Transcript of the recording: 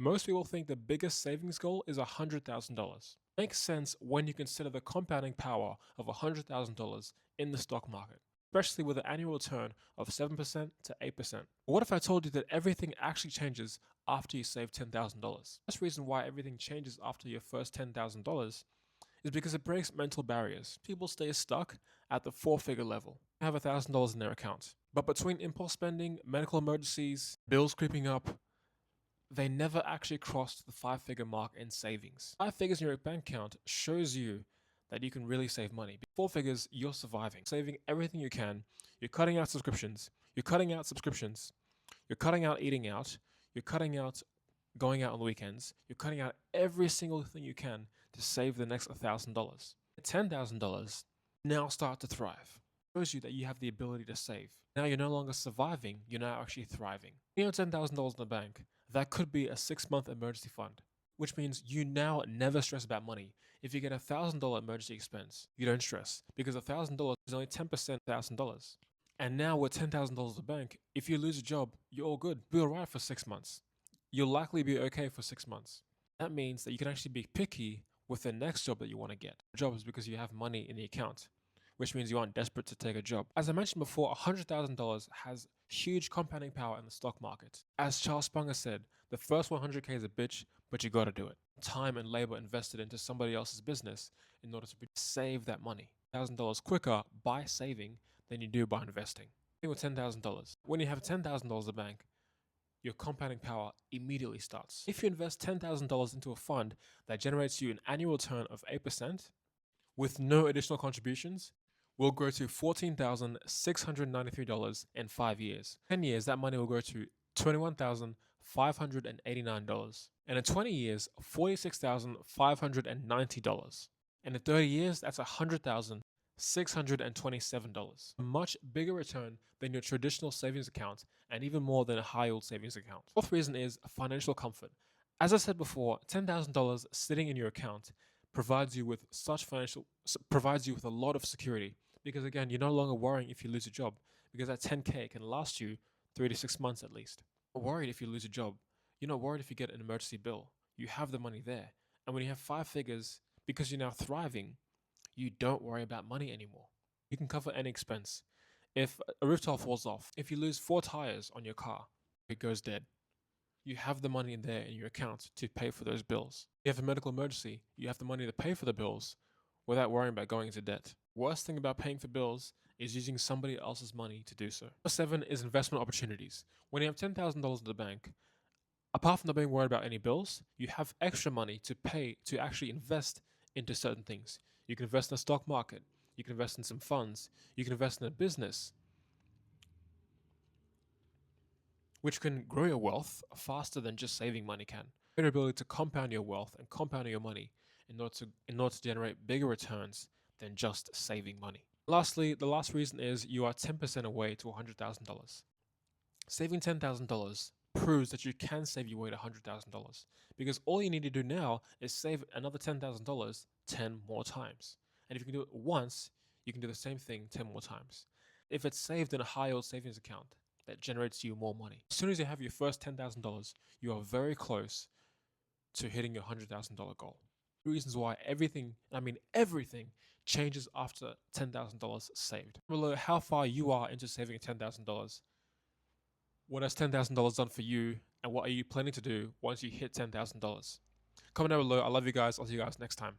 Most people think the biggest savings goal is $100,000. Makes sense when you consider the compounding power of $100,000 in the stock market, especially with an annual return of 7% to 8%. But what if I told you that everything actually changes after you save $10,000? That's the reason why everything changes after your first $10,000 is because it breaks mental barriers. People stay stuck at the four-figure level, have $1,000 in their account. But between impulse spending, medical emergencies, bills creeping up, they never actually crossed the five-figure mark in savings. Five figures in your bank account shows you that you can really save money. Four figures, you're surviving, saving everything you can. You're cutting out subscriptions. You're cutting out subscriptions. You're cutting out eating out. You're cutting out going out on the weekends. You're cutting out every single thing you can to save the next $1,000. $10,000 now start to thrive. Shows you that you have the ability to save. Now you're no longer surviving, you're now actually thriving. You know, $10,000 in the bank, that could be a 6-month emergency fund, which means you now never stress about money. If you get $1,000 emergency expense, you don't stress because $1,000 is only 10% $1,000. And now with $10,000 in the bank, if you lose a job, you're all good. Be alright for 6 months. You'll likely be okay for 6 months. That means that you can actually be picky with the next job that you want to get. The job is because you have money in the account, which means you aren't desperate to take a job. As I mentioned before, $100,000 has huge compounding power in the stock market. As Charles Sprunger said, the first 100K is a bitch, but you gotta do it. Time and labor invested into somebody else's business in order to save that money. $1,000 quicker by saving than you do by investing. With $10,000. When you have $10,000 in the bank, your compounding power immediately starts. If you invest $10,000 into a fund that generates you an annual return of 8% with no additional contributions, will grow to $14,693 in 5 years. 10 years, that money will grow to $21,589. And in 20 years, $46,590. And in 30 years, that's $100,627. A much bigger return than your traditional savings account and even more than a high-yield savings account. Fourth reason is financial comfort. As I said before, $10,000 sitting in your account provides you with a lot of security. Because again, you're no longer worrying if you lose a job, because that 10K can last you 3 to 6 months at least. You're not worried if you lose a job. You're not worried if you get an emergency bill. You have the money there. And when you have 5 figures, because you're now thriving, you don't worry about money anymore. You can cover any expense. If a roof tile falls off, if you lose 4 tires on your car, it goes dead. You have the money in there in your account to pay for those bills. If you have a medical emergency, you have the money to pay for the bills without worrying about going into debt. Worst thing about paying for bills is using somebody else's money to do so. Number 7 is investment opportunities. When you have $10,000 in the bank, apart from not being worried about any bills, you have extra money to pay to actually invest into certain things. You can invest in the stock market. You can invest in some funds. You can invest in a business, which can grow your wealth faster than just saving money can. Your ability to compound your wealth and compound your money in order to generate bigger returns than just saving money. Lastly, the last reason is you are 10% away to $100,000. Saving $10,000 proves that you can save your way to $100,000 because all you need to do now is save another $10,000 10 more times. And if you can do it once, you can do the same thing 10 more times. If it's saved in a high-yield savings account that generates you more money, as soon as you have your first $10,000, you are very close to hitting your $100,000 goal. Reasons why everything changes after $10,000 saved. Below how far you are into saving $10,000. What has $10,000 done for you, and what are you planning to do once you hit $10,000? Comment down below. I love you guys. I'll see you guys next time.